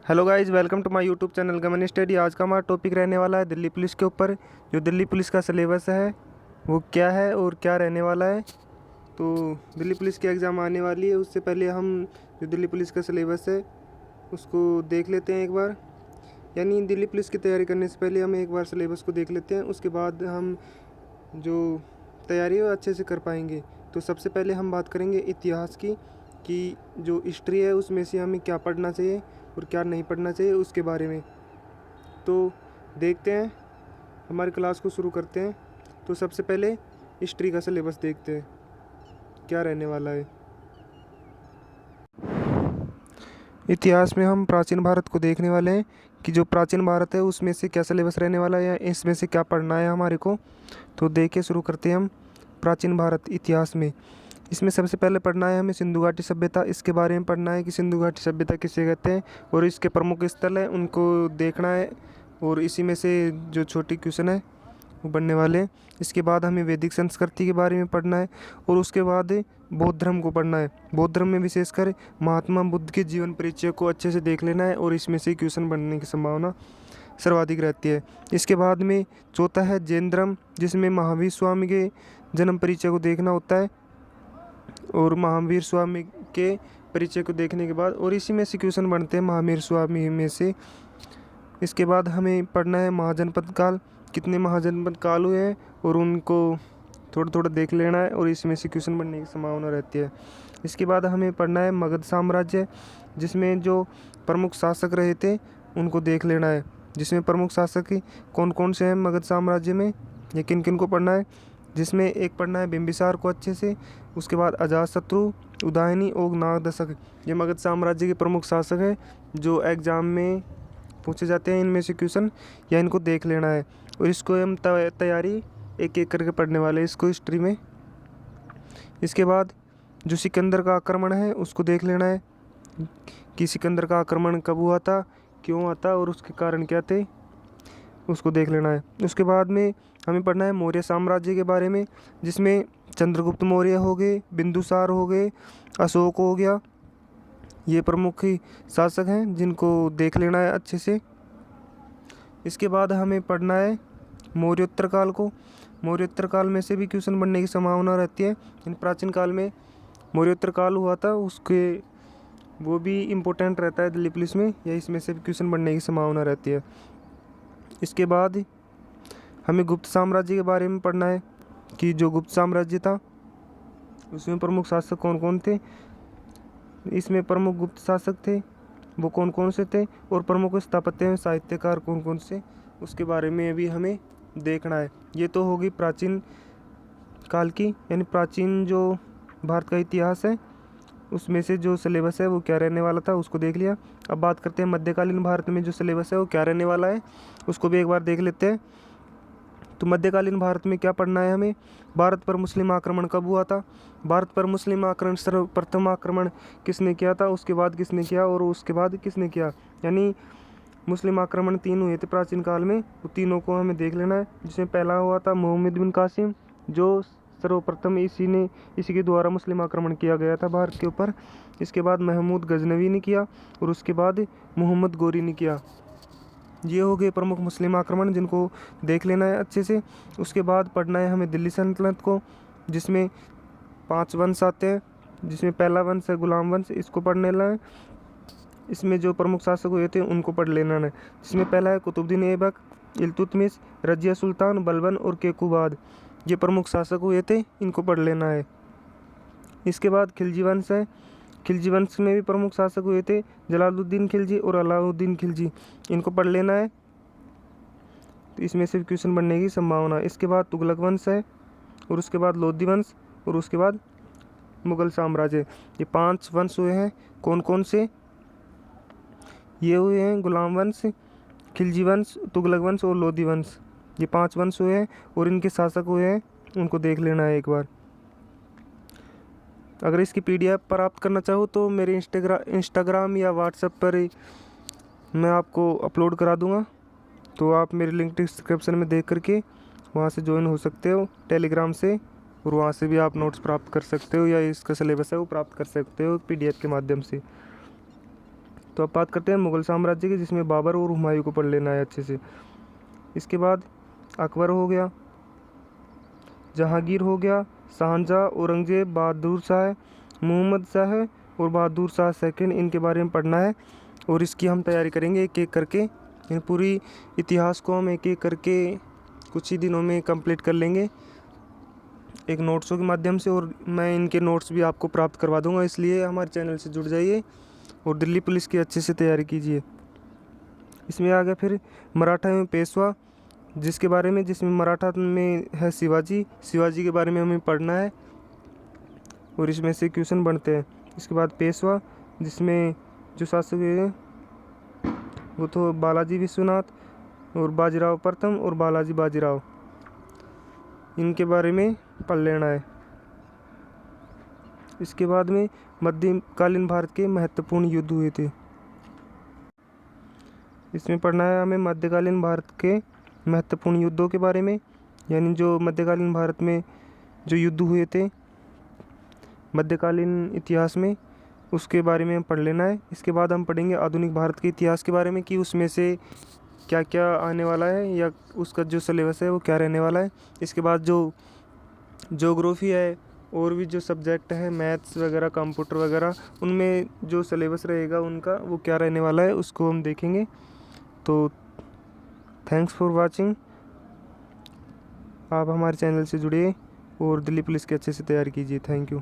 Hello guys, welcome to my YouTube channel Gaman study. आज का हमारा टॉपिक रहने वाला है दिल्ली पुलिस के ऊपर। जो दिल्ली पुलिस का सिलेबस है वो क्या है और क्या रहने वाला है। तो दिल्ली पुलिस की एग्ज़ाम आने वाली है, उससे पहले हम जो दिल्ली पुलिस का सिलेबस है उसको देख लेते हैं एक बार। यानी दिल्ली पुलिस की तैयारी करने से पहले हम एक बार सिलेबस को देख लेते हैं, उसके बाद हम जो तैयारी है वो अच्छे से कर पाएंगे। तो सबसे पहले हम बात करेंगे इतिहास की, कि जो हिस्ट्री है उसमें से हमें क्या पढ़ना चाहिए और क्या नहीं पढ़ना चाहिए उसके बारे में। तो देखते हैं, हमारी क्लास को शुरू करते हैं। तो सबसे पहले हिस्ट्री का सिलेबस देखते हैं क्या रहने वाला है। इतिहास में हम प्राचीन भारत को देखने वाले हैं कि जो प्राचीन भारत है उसमें से क्या सिलेबस रहने वाला है या इसमें से क्या पढ़ना है हमारे को। तो देख के शुरू करते हैं हम प्राचीन भारत इतिहास में। इसमें सबसे पहले पढ़ना है हमें सिंधु घाटी सभ्यता, इसके बारे में पढ़ना है कि सिंधु घाटी सभ्यता किसे कहते हैं और इसके प्रमुख स्थल हैं उनको देखना है। और इसी में से जो छोटी क्वेश्चन है वो बनने वाले हैं। इसके बाद हमें वैदिक संस्कृति के बारे में पढ़ना है और उसके बाद बौद्ध धर्म को पढ़ना है। बौद्ध धर्म में विशेषकर महात्मा बुद्ध के जीवन परिचय को अच्छे से देख लेना है और इसमें से क्वेश्चन बनने की संभावना सर्वाधिक रहती है। इसके बाद में चौथा है जैन धर्म, जिसमें महावीर स्वामी के जन्म परिचय को देखना होता है और महावीर स्वामी के परिचय को देखने के बाद और इसी में से क्वेश्चन बनते हैं महावीर स्वामी में से। इसके बाद हमें पढ़ना है महाजनपद काल, कितने महाजनपद काल हुए हैं और उनको थोड़ा थोड़ा देख लेना है और इसमें से क्वेश्चन बनने की संभावना रहती है। इसके बाद हमें पढ़ना है मगध साम्राज्य, जिसमें जो प्रमुख शासक रहे थे उनको देख लेना है। जिसमें प्रमुख शासक कौन कौन से हैं मगध साम्राज्य में, या किन किन को पढ़ना है। जिसमें एक पढ़ना है बिंबिसार को अच्छे से, उसके बाद अजातशत्रु, उदयनी और नागदशक। ये मगध साम्राज्य के प्रमुख शासक हैं जो एग्जाम में पूछे जाते हैं इनमें से क्वेश्चन, या इनको देख लेना है। और इसको हम तैयारी एक एक करके पढ़ने वाले हैं इसको हिस्ट्री में। इसके बाद जो सिकंदर का आक्रमण है उसको देख लेना है कि सिकंदर का आक्रमण कब हुआ था, क्यों हुआ था और उसके कारण क्या थे, उसको देख लेना है। उसके बाद में हमें पढ़ना है मौर्य साम्राज्य के बारे में, जिसमें चंद्रगुप्त मौर्य हो गए, बिंदुसार हो गए, अशोक हो गया। ये प्रमुख ही शासक हैं जिनको देख लेना है अच्छे से। इसके बाद हमें पढ़ना है मौर्योत्तर काल को। मौर्योत्तर काल में से भी क्वेश्चन बनने की संभावना रहती है। इन प्राचीन काल में मौर्योत्तर काल हुआ था, उसके वो भी इम्पोर्टेंट रहता है दिल्ली पुलिस में, या इसमें से भी क्वेश्चन बनने की संभावना रहती है। इसके बाद हमें गुप्त साम्राज्य के बारे में पढ़ना है कि जो गुप्त साम्राज्य था उसमें प्रमुख शासक कौन कौन थे। इसमें प्रमुख गुप्त शासक थे वो कौन कौन से थे और प्रमुख स्थापत्य में साहित्यकार कौन कौन से, उसके बारे में भी हमें देखना है। ये तो होगी प्राचीन काल की, यानी प्राचीन जो भारत का इतिहास है उसमें से जो सिलेबस है वो क्या रहने वाला था उसको देख लिया। अब बात करते हैं मध्यकालीन भारत में जो सिलेबस है वो क्या रहने वाला है, उसको भी एक बार देख लेते हैं। तो मध्यकालीन भारत में क्या पढ़ना है हमें। भारत पर मुस्लिम आक्रमण कब हुआ था, भारत पर मुस्लिम आक्रमण सर्वप्रथम आक्रमण किसने किया था, उसके बाद किसने किया और उसके बाद किसने किया। यानी मुस्लिम आक्रमण 3 हुए थे प्राचीन काल में, वो तीनों को हमें देख लेना है। जिसमें पहला हुआ था मोहम्मद बिन कासिम, जो सर्वप्रथम इसी के द्वारा मुस्लिम आक्रमण किया गया था भारत के ऊपर। इसके बाद महमूद गजनवी ने किया और उसके बाद मोहम्मद गोरी ने किया। ये हो गए प्रमुख मुस्लिम आक्रमण जिनको देख लेना है अच्छे से। उसके बाद पढ़ना है हमें दिल्ली सल्तनत को, जिसमें 5 वंश आते हैं। जिसमें पहला वंश है गुलाम वंश, इसको पढ़ लेना है। इसमें जो प्रमुख शासक हुए थे उनको पढ़ लेना है। जिसमें पहला है कुतुबुद्दीन ऐबक, इल्तुतमिश, रजिया सुल्तान, बलबन और केकुबाद। ये प्रमुख शासक हुए थे, इनको पढ़ लेना है। इसके बाद खिलजी वंश है। खिलजी वंश में भी प्रमुख शासक हुए थे जलालुद्दीन खिलजी और अलाउद्दीन खिलजी, इनको पढ़ लेना है। तो इसमें से क्वेश्चन बनने की संभावना। इसके बाद तुगलक वंश है और उसके बाद लोधी वंश और उसके बाद मुगल साम्राज्य। ये 5 वंश हुए हैं। कौन कौन से, ये हुए हैं गुलाम वंश, खिलजी वंश, तुगलक वंश और लोधी वंश। ये 5 वंश हुए हैं और इनके शासक हुए हैं, उनको देख लेना है एक बार। अगर इसकी पीडीएफ प्राप्त करना चाहो तो मेरे इंस्टाग्राम या व्हाट्सएप पर मैं आपको अपलोड करा दूंगा, तो आप मेरे लिंक डिस्क्रिप्शन में देख करके वहाँ से ज्वाइन हो सकते हो टेलीग्राम से, और वहाँ से भी आप नोट्स प्राप्त कर सकते हो या इसका सिलेबस है वो प्राप्त कर सकते हो पीडीएफ के माध्यम से। तो अब बात करते हैं मुग़ल साम्राज्य की, जिसमें बाबर और हुमायूं को पढ़ लेना है अच्छे से। इसके बाद अकबर हो गया, जहांगीर हो गया, शाहजहाँ, औरंगजेब, बहादुर शाह, मोहम्मद शाह और बहादुर शाह सेकंड, इनके बारे में पढ़ना है। और इसकी हम तैयारी करेंगे एक एक करके। इन पूरी इतिहास को हम एक एक करके कुछ ही दिनों में कंप्लीट कर लेंगे एक नोट्सों के माध्यम से। और मैं इनके नोट्स भी आपको प्राप्त करवा दूंगा, इसलिए हमारे चैनल से जुड़ जाइए और दिल्ली पुलिस की अच्छे से तैयारी कीजिए। इसमें आ गया फिर मराठा एवं पेशवा, जिसमें मराठा में है शिवाजी के बारे में हमें पढ़ना है और इसमें से क्वेश्चन बनते हैं। इसके बाद पेशवा, जिसमें जो शासक है वो तो बालाजी विश्वनाथ और बाजीराव प्रथम और बालाजी बाजीराव, इनके बारे में पढ़ लेना है। इसके बाद में मध्यकालीन भारत के महत्वपूर्ण युद्ध हुए थे, इसमें पढ़ना है हमें मध्यकालीन भारत के महत्वपूर्ण युद्धों के बारे में, यानी जो मध्यकालीन भारत में जो युद्ध हुए थे मध्यकालीन इतिहास में, उसके बारे में पढ़ लेना है। इसके बाद हम पढ़ेंगे आधुनिक भारत के इतिहास के बारे में कि उसमें से क्या क्या आने वाला है या उसका जो सिलेबस है वो क्या रहने वाला है। इसके बाद जो ज्योग्राफी है और भी जो सब्जेक्ट है मैथ्स वगैरह कंप्यूटर वगैरह, उनमें जो सिलेबस रहेगा उनका वो क्या रहने वाला है उसको हम देखेंगे। तो थैंक्स फॉर वाचिंग। आप हमारे चैनल से जुड़िए और दिल्ली पुलिस की अच्छे से तैयारी कीजिए। Thank you.